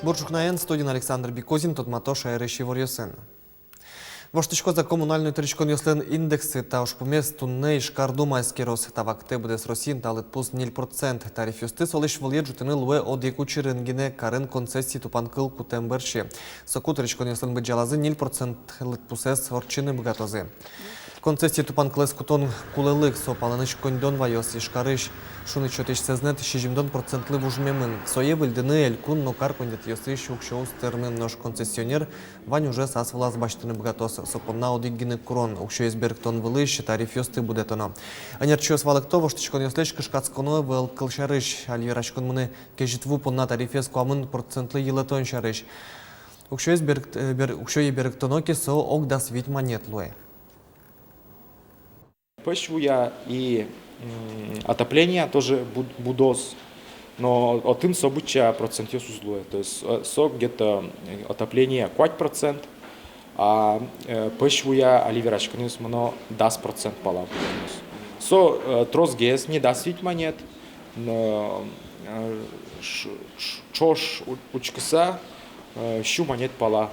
Борчукнаен, студент Александр Бикозин, Тотматоша Эреши Ворьосен. Воштичко за комунальну тричкон Йослен індекси та ошпоместу не шкарду майскерос та вакте буде з Росін та литпус 0%. Тариф юстис олиш волєджутини луе од яку черенгіне карен концесії тупанкил кутемберші. Соку тричкон Йослен беджалази 0% литпусес орчини бгатози. Концесії тупанклес кутон кулелик сопаланич кондон вайос і шкариш шуничотиш сезнет шижімдон процентли вужмемин. Соє вильдини елькун нокар кондет йоси шукшоус термин нож концесіонер вань уже сас влас баштини бгатос сопомна одіггіни курон. Укщо ізбергтон вилиш, тариф йости буде тоно. Анерчос валекто воштичкон йослеш кишкацконо велкл шариш. Альвірачкон мини кежітву понна тарифес куамин процентли єлетон шариш. Укщо ізбергтоноки со огдас віть монетлуе. Почвуя и отопление тоже будос, но отым события процент узлуя. То есть сок где-то отопление 5%, а почвуя оливерачка не смоно даст процент пала. Со трос гес не даст ведь монет, чош учкаса щу монет пала.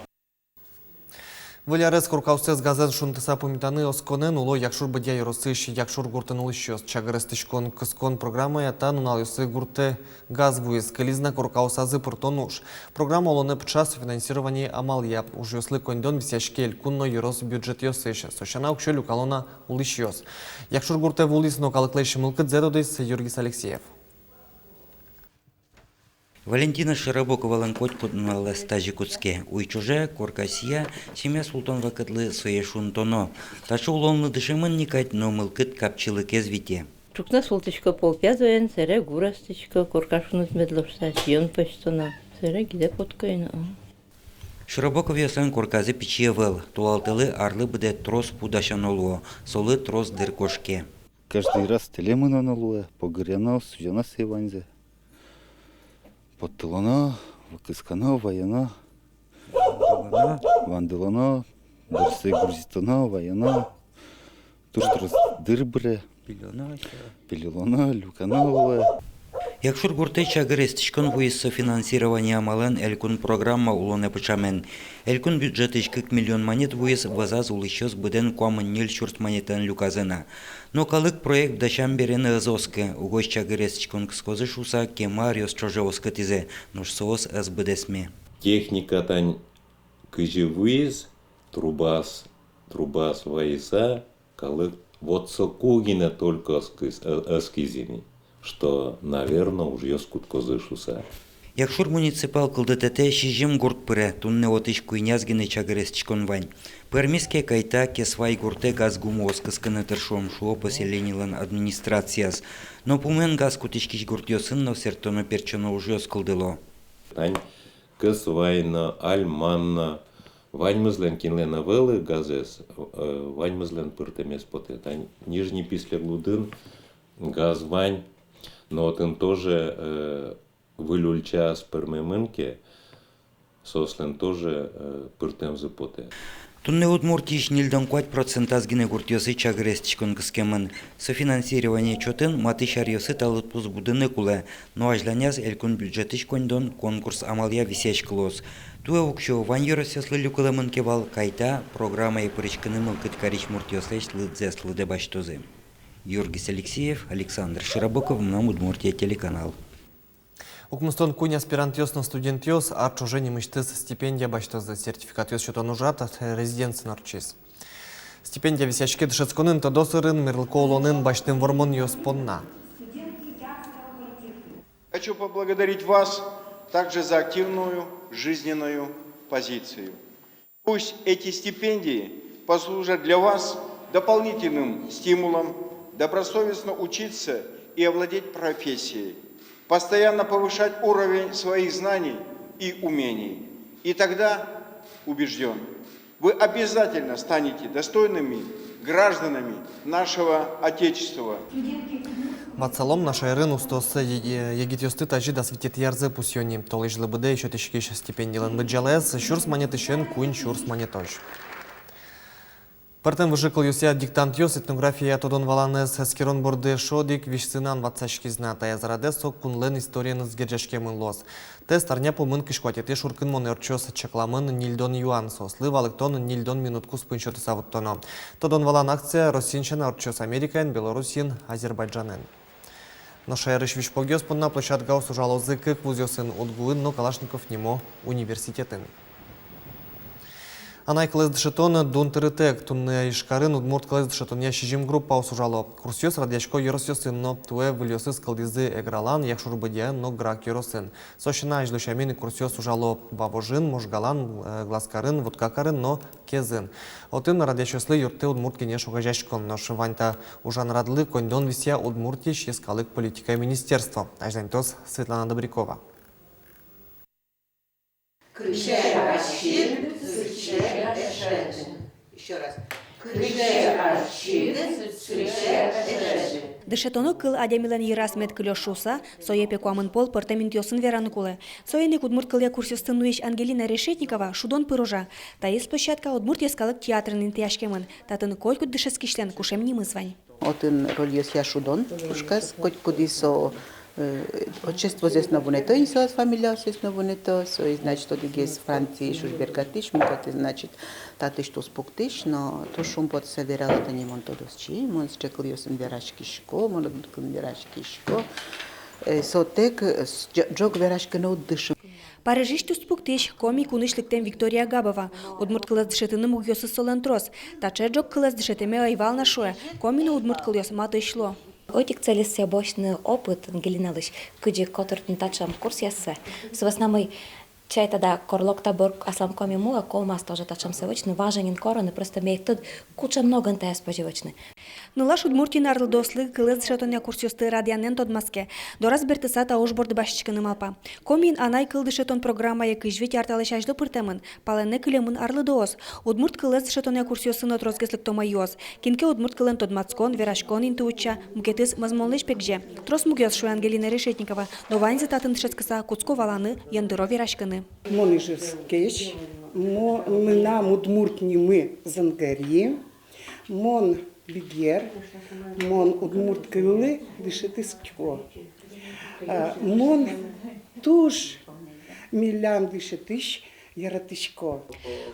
Вилярес куркаусез газет шунтеса помітани осконен уло якшур бадяй росиш, якшур гуртенули щось. Чагарестичкон кискон програмая та нуналюси гурте газвуїз. Келізна куркаусази портонуш. Програма олоне пчас фінансіровані амалія. Уж йосли кондон вісяшкель кунно юрос бюджет йосиш. Сощана укшель укалона улиш йос. Якшур гурте вуліс нокаликлейші милкит зедодис Юргіс Алексеєв. Валентина Широбокова ланкоть поднала стажі куцке. Уйчуже, коркасия, семья султан вакытлы соешун тоно. Ташы улонлы дышымын никать, но мылкыт капчылы кезвите. Чукна султычка полпядоен, сере гурастычка, коркашунут медлошса, сион почтона. Сере гиде подкоина. Широбоков ясан корказы пичье вел. Тулалтылы арлы буде трос пудашанолуо, солы трос дыркошке. Каждый раз телемын оналуе, погоряно, сужана сейванзе. Подтылано, вакыскано, ваяно, вандылано, дырсы грузитано, ваяно, турштрыз дырбре, пилилано, люкано. Якшур гурте чагырестичкон вуйсы финансирование амалан элькун программа улоне пычамен. Элькун бюджеты 40 миллион монет вуйс вазаз улышёс буден куамын нил чурт монетан люказына. Но калык проект дачам берены азоске. Угош чагырестичкон кскозы шуса кема рёсчожевоске тизе. Нуш соос аз будесме. Техника тань кыжы вуйс, трубас вайса, калык вот сокугина только аскизини. Что, наверное, уж ёскут козы шуса. Якшур муниципал кылдытете шижим гурт пыре, тунне отыш куйнязгины чагырестичкон вань. Пермиске кайта кесвай гурте газ гумоз кыскыны тыршом шуо поселенилан администрацияс. Но пумен газ кутичкич гурт ёсынно сертоно перчоно уж ёс кылдыло. Тань кесвайна, альманна, ваньмызлен кинлена велы газес, ваньмызлен пыртемес поте. Тань нижний пислер лудын, газ вань. Но вот он тоже вылюльча с пермемынке, сослен тоже пыртем запоте. Тунне удмуртиш нильдан 5% азгине гуртьосы чагырестичкон кыскемын. Софинансирование чотын матышар йосы талытпуз будыны куле, но ажланяз элькун бюджетиш кондон конкурс амалия висеч клоз. Туэ укшо вань йоросяслы люкылымын кевал кайта программа и пырычкыны мылкыт карич муртьослеш лыдзеслы дебаштозы. Юргис Алексеев, Александр Широбоков, Удмуртия телеканал. Укмустон куни аспирант йосно студент йос, а чужени мечтыз стипендия баштозы сертификат йос что нужат от резиденции нарчиз. Стипендия висячке дышецконын то досырын мерлко олонын баштым вормон йос понна. Хочу поблагодарить вас также за активную жизненную позицию. Пусть эти стипендии послужат для вас дополнительным стимулом добросовестно учиться и овладеть профессией, постоянно повышать уровень своих знаний и умений. И тогда, убежден, вы обязательно станете достойными гражданами нашего Отечества. Мацалом наша Ирину стосы егитёсты тажи да светит ярзе пусёни. Толыш лыбыде еще тысячи стипендиялан быджалез, шурс монеты шен куин шурс монетож. Партем выжикал юся диктант йос этнография тодон валанес скирон борды шодик вишсинан ватсачки зната я зарадесо кунлен историяны сгерджашке лос. Тест арня помын кишкватете шуркын монерчос чакламын нильдон юан сослы валыктон нильдон минутку спынчоты савуттоно. Тодон валан акция Россинчен орчос Американ, Белорусин, Азербайджанен. Но шайрыш вишпогёс на площадка усужал язык кузёсын отгуын, но Калашников немо университетын. Анай кылыз дышетон дун тырытек тунны ишкарын удмурт кылыз дышетон ящижим группа усужало. Курсёс радяшко еросёсын, но туэ выльёсыз кылдызы эгралан яшурбыдян, но грак еросын. Сощина ажлышамин курсёс ужало бабожин, можгалан, глазкарын, вудкакарын, но кезын. Отын радяшослы юрты удмурт кенеш угажашкон, но шиваньта ужан радлы кондон вися удмурти шескалык политика министерства. Аждантос Светлана Добрякова. Еще раз. Дышетону кыл адемилен ерасмет кылёшуса, соепе куамын пол портаментёсын вераны кулы. Соеник удмурт кылья курсёстынуиш Ангелина Решетникова шудон пыружа. Таис площадка удмурт ескалык театрын тяжкемын. Татын колькут дышескишлен кушем нимызвань. Отын рольёс я шудон, пушкас, кудисо отчество здесь на вунето, и со фамилия здесь на вунето, значит, что дигес Франции шушбергатиш, мукаты, значит, таты что спуктиш, но то шум под северал это не мон тодос чи, мон счекал ёсен верашки шко, мон кын верашки шко, сотек джок верашки на удышим. Парижишту спуктиш коми кунышлыктен Виктория Габова. Удмурт кылыз дышетыны мугёсы солентрос. Таче джок кылыз дышетеме айвал на шуэ. Комину удмурт кыльёс маты шло. Отик цели себочный опыт, Ангелина Лыш, кыджи котыртын тачам курс яссы. Сваснамый чай тогда корлок табор аслам коми муа, колмас тоже тачам себочный, важен короны, просто мех тут куча много нтая споживочный. Нылаш удмуртин арлы дослы кылыз дышетоня курсёсты радианен тодмаске. Дораз бертысата ошборды башчыкыны малпа. Комин анай кыл дышетон программая кыжвить арталыш ажды пыртемын. Паленне кылемын арлы доос. Удмурт кылыз дышетоня курсёсын отрозгеслык томайоз. Кинке удмурт кылен тодмацкон, верашкон интууча, мукетыз мазмолныш пекже. Трос мугёс шуй Ангелина Решетникова. Довань зататын дышескаса куцко валаны, яндыро верашкыны. Монижес кеш, мына удмуртни мы зангари, мон бигер, мон удмурт кылы дышеты скво. Мон туж милям дышетыш яратышко.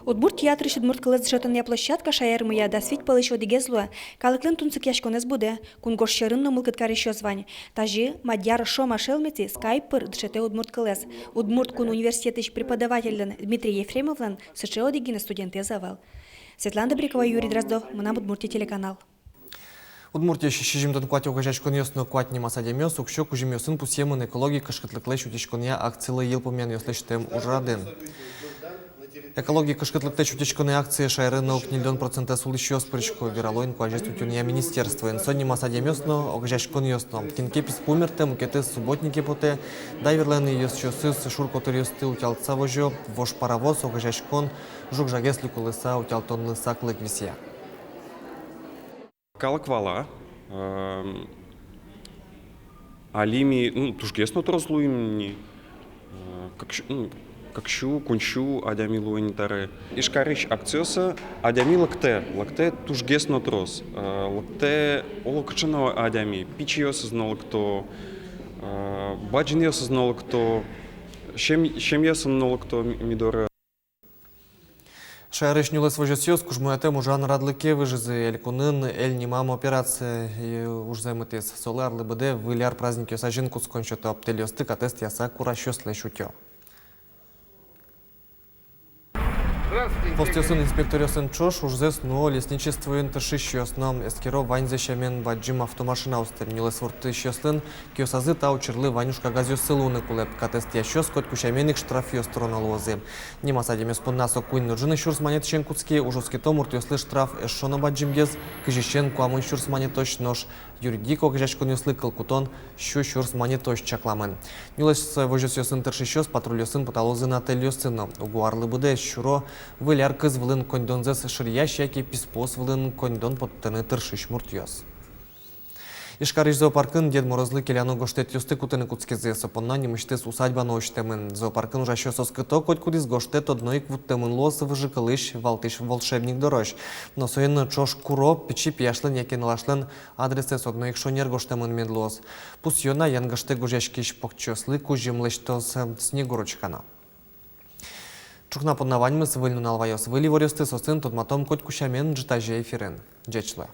Удмурт театрыш удмурт кылыз дышетоня площадка шаярмыя да свить пылыш одигезлуа. Калыклен тунцык яшконез буде, кунгош шерынно мылкыткар еще звань. Тажи мадьяр шома шелмети скайпер дышете удмурт кылез. Удмурт кун университетыш преподавателен Дмитрий Ефремовлен сыче одигина студенты завал. Светлана Добрякова, Юрий Дроздов, Мына Удмуртия телеканал. Удмуртия шижимтон куати угажашкон ёсно куатни масадемёс, укшо кужимёсын пусемын экологии кышкытлыклэш утечкония акциялы елпомян ёслэштем ужраден. Экологии кышкытлыктэ чутечконы акции шайрын наук нильдон процента сулыщё спырчко вералойн куажестутюния министерства. Инсонни масадемёсно угажашкон ёсно. Кинке писпумерте мукеты субботники поте, дайверлены ёсчёсы шуркотыр ёсты утялца вожё, вож паровоз угажашкон жук жагесли кулыса утялтонны саклык висия. Калаквала, алими, тушгесно трозлуимни, какшу, кончу, адями луинитары. Ишкарич акциоса, адями лакте тушгесно троз, лакте олокчано адями, пичиос знал кто, баджинес знал кто, шемьес знал кто мидора. Шайрыш нюлес вожесёс, кужмуятем ужан радлыке выжизы, элькунын, эль немам операция, уж займытес. Солар лыбыде, выляр праздники сажин кускончото аптелёсты, катест яса куращёс лэшутё. Постёсын инспекторёсын чош, ужзес, но лесничество интышищёсном, эскеро ваньзещамен баджим автомашина устем. Нюлес ворты щёслын, кёсазы тау чырлы ванюшка газёсылуны кулеп, катест ящёс, кот кучаменик штраф ёстрона лозы. Немаса демес поннасо куин нужны шурс монетчен куцки, ужоски томурт ёслы штраф эшшона баджим без, кыжищен куамын шурс монетош нож. Юридико кыжашкон ёслы кылкутон, щу шурс монетош чакламын. Нюлес вожесёсын тыршищёс, патрулёсын поталозы на телёсыно. Угуарлы буде щуро, выляр кыз вылын кондонзес шырьящ, яки писпос вылын кондон подтыны тыршищ муртьёс. Ишкариш зоопаркын Дед Морозлы келяну гоштет юсты кутыны куцкезе сопонна немыштес усадьба ночтемын. Зоопаркын уже еще соскыто хоть кудис гоштет одной квуттемын лос выжикалыш валтыш волшебник дорож. Но соен чош куро пичи пьяшлен яки налашлен адресы согно их шонер гоштемын медлос. Пусьона янгаште гужешкиш покчослы кужимлештос снегурочкана. Чухна поднаваньмы свыльну налвайос выли ворюсты сосын тот матом коть кушамен джитаже эфирен. Джечле.